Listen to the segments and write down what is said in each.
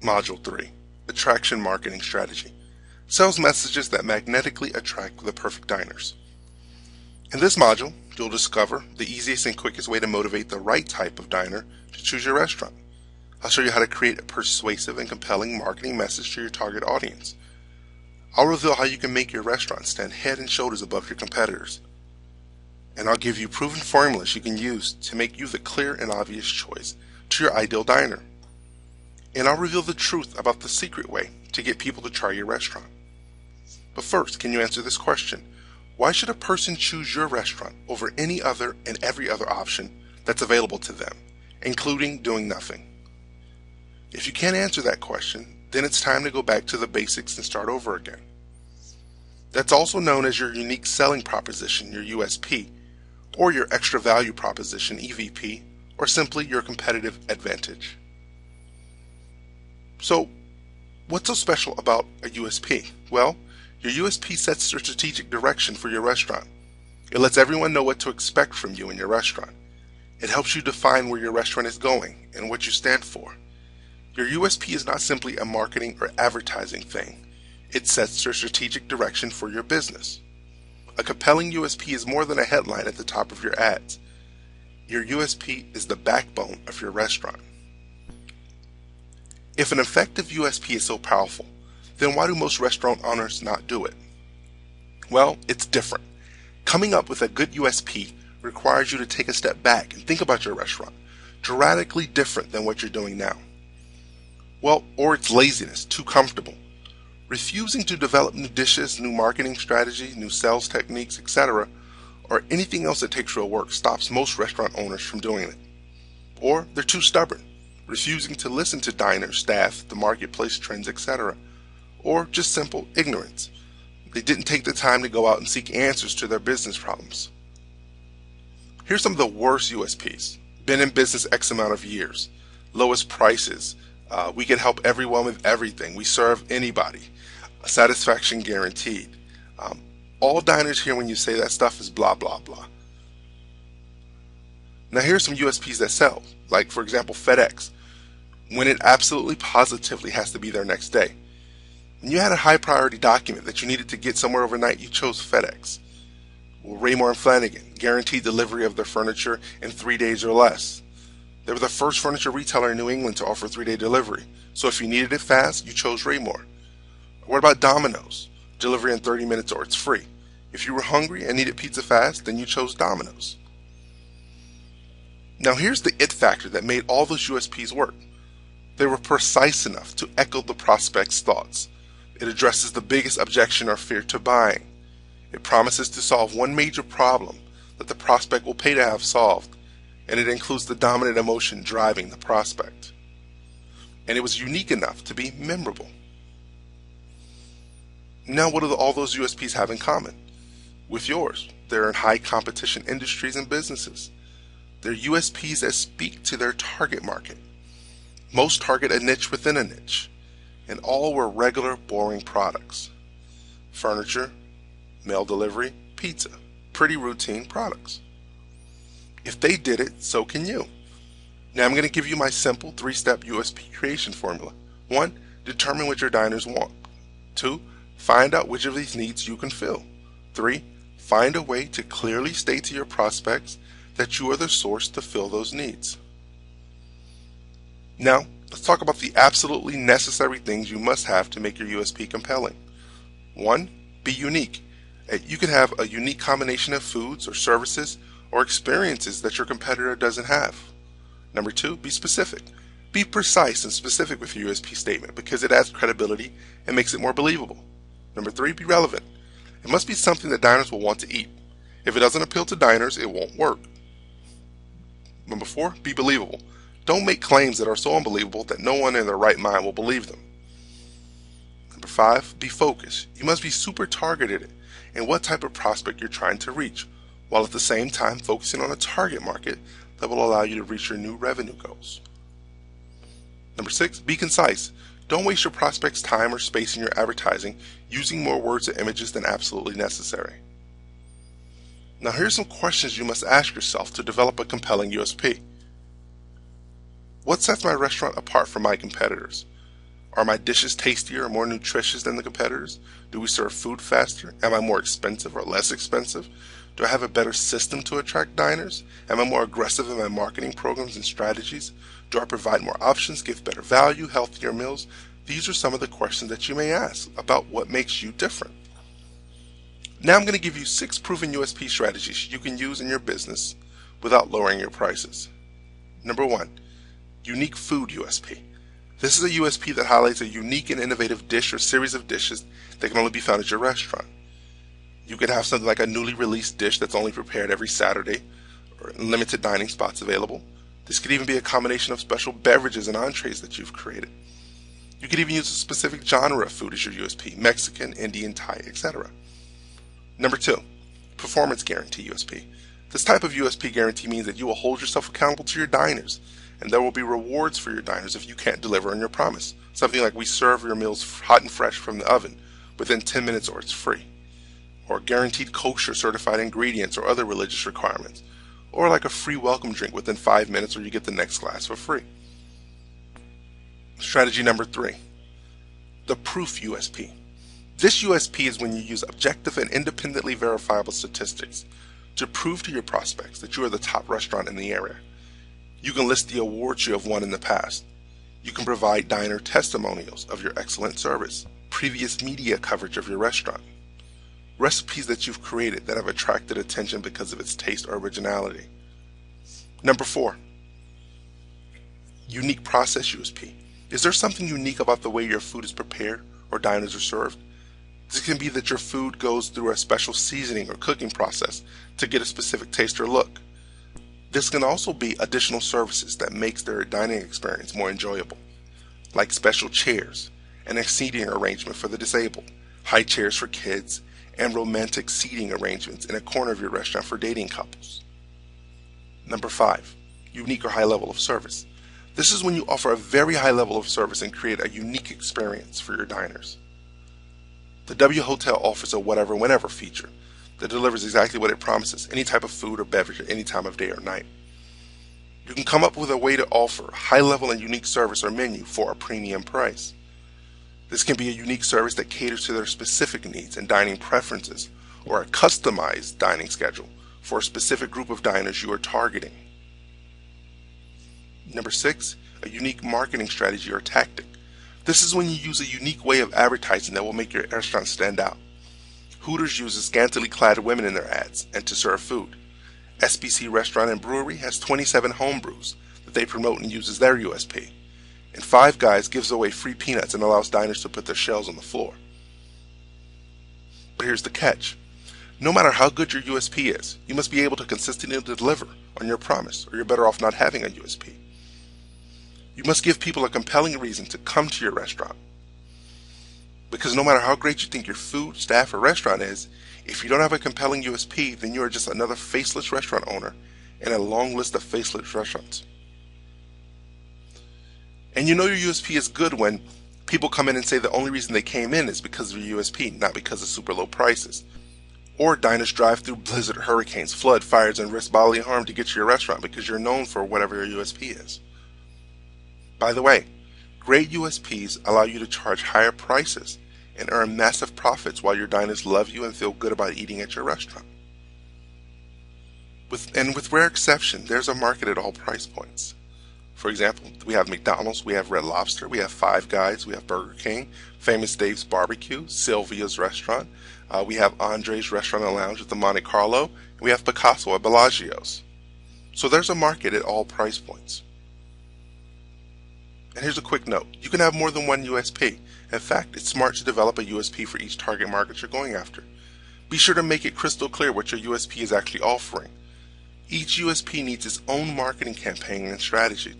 Module 3, Attraction Marketing Strategy. Sales messages that magnetically attract the perfect diners. In this module, you'll discover the easiest and quickest way to motivate the right type of diner to choose your restaurant. I'll show you how to create a persuasive and compelling marketing message to your target audience. I'll reveal how you can make your restaurant stand head and shoulders above your competitors. And I'll give you proven formulas you can use to make you the clear and obvious choice to your ideal diner. And I'll reveal the truth about the secret way to get people to try your restaurant. But first, can you answer this question? Why should a person choose your restaurant over any other and every other option that's available to them, including doing nothing? If you can't answer that question, then it's time to go back to the basics and start over again. That's also known as your unique selling proposition, your USP, or your extra value proposition, EVP, or simply your competitive advantage. So, what's so special about a USP? Well, your USP sets the strategic direction for your restaurant. It lets everyone know what to expect from you in your restaurant. It helps you define where your restaurant is going and what you stand for. Your USP is not simply a marketing or advertising thing. It sets the strategic direction for your business. A compelling USP is more than a headline at the top of your ads. Your USP is the backbone of your restaurant. If an effective USP is so powerful, then why do most restaurant owners not do it? Well, it's different. Coming up with a good USP requires you to take a step back and think about your restaurant, dramatically different than what you're doing now. Well, or it's laziness, too comfortable. Refusing to develop new dishes, new marketing strategies, new sales techniques, etc., or anything else that takes real work stops most restaurant owners from doing it. Or they're too stubborn, refusing to listen to diners, staff, the marketplace trends, etc. Or just simple ignorance. They didn't take the time to go out and seek answers to their business problems. Here's some of the worst USPs. Been in business X amount of years. Lowest prices. We can help everyone with everything. We serve anybody. Satisfaction guaranteed. All diners hear when you say that stuff is blah, blah, blah. Now here's some USPs that sell. Like, for example, FedEx. When it absolutely positively has to be there next day. When you had a high priority document that you needed to get somewhere overnight, you chose FedEx. Well, Raymour and Flanigan guaranteed delivery of their furniture in 3 days or less. They were the first furniture retailer in New England to offer 3-day delivery. So if you needed it fast, you chose Raymour. What about Domino's? Delivery in 30 minutes or it's free. If you were hungry and needed pizza fast, then you chose Domino's. Now here's the it factor that made all those USPs work. They were precise enough to echo the prospect's thoughts. It addresses the biggest objection or fear to buying. It promises to solve one major problem that the prospect will pay to have solved, and it includes the dominant emotion driving the prospect. And it was unique enough to be memorable. Now what do all those USPs have in common with yours? They're in high competition industries and businesses. They're USPs that speak to their target market. Most target a niche within a niche, and all were regular, boring products. Furniture, mail delivery, pizza, pretty routine products. If they did it, so can you. Now I'm going to give you my simple 3-step USP creation formula. 1. Determine what your diners want. 2. Find out which of these needs you can fill. 3. Find a way to clearly state to your prospects that you are the source to fill those needs. Now, let's talk about the absolutely necessary things you must have to make your USP compelling. 1. Be unique. You can have a unique combination of foods or services or experiences that your competitor doesn't have. Number 2, be specific. Be precise and specific with your USP statement because it adds credibility and makes it more believable. Number 3, be relevant. It must be something that diners will want to eat. If it doesn't appeal to diners, it won't work. Number 4, be believable. Don't make claims that are so unbelievable that no one in their right mind will believe them. Number 5, be focused. You must be super targeted in what type of prospect you're trying to reach, while at the same time focusing on a target market that will allow you to reach your new revenue goals. Number 6, be concise. Don't waste your prospect's time or space in your advertising using more words or images than absolutely necessary. Now here's some questions you must ask yourself to develop a compelling USP. What sets my restaurant apart from my competitors? Are my dishes tastier or more nutritious than the competitors? Do we serve food faster? Am I more expensive or less expensive? Do I have a better system to attract diners? Am I more aggressive in my marketing programs and strategies? Do I provide more options, give better value, healthier meals? These are some of the questions that you may ask about what makes you different. Now I'm going to give you 6 proven USP strategies you can use in your business without lowering your prices. Number 1, unique food USP. This is a USP that highlights a unique and innovative dish or series of dishes that can only be found at your restaurant. You could have something like a newly released dish that's only prepared every Saturday, or limited dining spots available. This could even be a combination of special beverages and entrees that you've created. You could even use a specific genre of food as your USP, Mexican, Indian, Thai, etc. Number 2, performance guarantee USP. This type of USP guarantee means that you will hold yourself accountable to your diners, and there will be rewards for your diners if you can't deliver on your promise. Something like we serve your meals hot and fresh from the oven within 10 minutes or it's free. Or guaranteed kosher certified ingredients or other religious requirements. Or like a free welcome drink within 5 minutes or you get the next glass for free. Strategy number 3, the proof USP. This USP is when you use objective and independently verifiable statistics to prove to your prospects that you are the top restaurant in the area. You can list the awards you have won in the past. You can provide diner testimonials of your excellent service, previous media coverage of your restaurant, recipes that you've created that have attracted attention because of its taste or originality. Number 4, unique process USP. Is there something unique about the way your food is prepared or diners are served? This can be that your food goes through a special seasoning or cooking process to get a specific taste or look. This can also be additional services that makes their dining experience more enjoyable, like special chairs, and a seating arrangement for the disabled, high chairs for kids, and romantic seating arrangements in a corner of your restaurant for dating couples. Number 5, unique or high level of service. This is when you offer a very high level of service and create a unique experience for your diners. The W Hotel offers a whatever whenever feature that delivers exactly what it promises, any type of food or beverage at any time of day or night. You can come up with a way to offer high level and unique service or menu for a premium price. This can be a unique service that caters to their specific needs and dining preferences, or a customized dining schedule for a specific group of diners you are targeting. Number 6, a unique marketing strategy or tactic. This is when you use a unique way of advertising that will make your restaurant stand out. Hooters uses scantily clad women in their ads and to serve food. SBC Restaurant and Brewery has 27 home brews that they promote and uses their USP. And Five Guys gives away free peanuts and allows diners to put their shells on the floor. But here's the catch. No matter how good your USP is, you must be able to consistently deliver on your promise, or you're better off not having a USP. You must give people a compelling reason to come to your restaurant. Because no matter how great you think your food, staff, or restaurant is, if you don't have a compelling USP, then you are just another faceless restaurant owner in a long list of faceless restaurants. And you know your USP is good when people come in and say the only reason they came in is because of your USP, not because of super low prices. Or diners drive through blizzard, hurricanes, flood, fires, and risk bodily harm to get to your restaurant because you're known for whatever your USP is. By the way, great USPs allow you to charge higher prices and earn massive profits while your diners love you and feel good about eating at your restaurant. With rare exception, there's a market at all price points. For example, we have McDonald's, we have Red Lobster, we have Five Guys, we have Burger King, Famous Dave's Barbecue, Sylvia's Restaurant, we have Andre's Restaurant and Lounge at the Monte Carlo, and we have Picasso at Bellagio's. So there's a market at all price points. And here's a quick note. You can have more than one USP. In fact, it's smart to develop a USP for each target market you're going after. Be sure to make it crystal clear what your USP is actually offering. Each USP needs its own marketing campaign and strategy.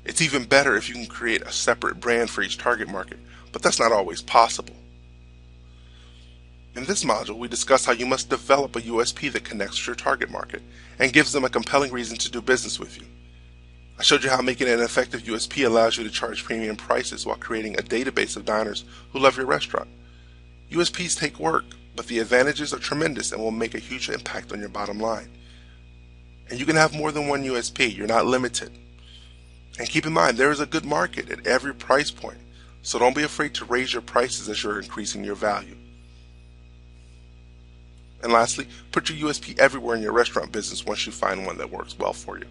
It's even better if you can create a separate brand for each target market, but that's not always possible. In this module, we discuss how you must develop a USP that connects with your target market and gives them a compelling reason to do business with you. I showed you how making an effective USP allows you to charge premium prices while creating a database of diners who love your restaurant. USPs take work, but the advantages are tremendous and will make a huge impact on your bottom line. And you can have more than one USP. You're not limited. And keep in mind, there is a good market at every price point. So don't be afraid to raise your prices as you're increasing your value. And lastly, put your USP everywhere in your restaurant business once you find one that works well for you.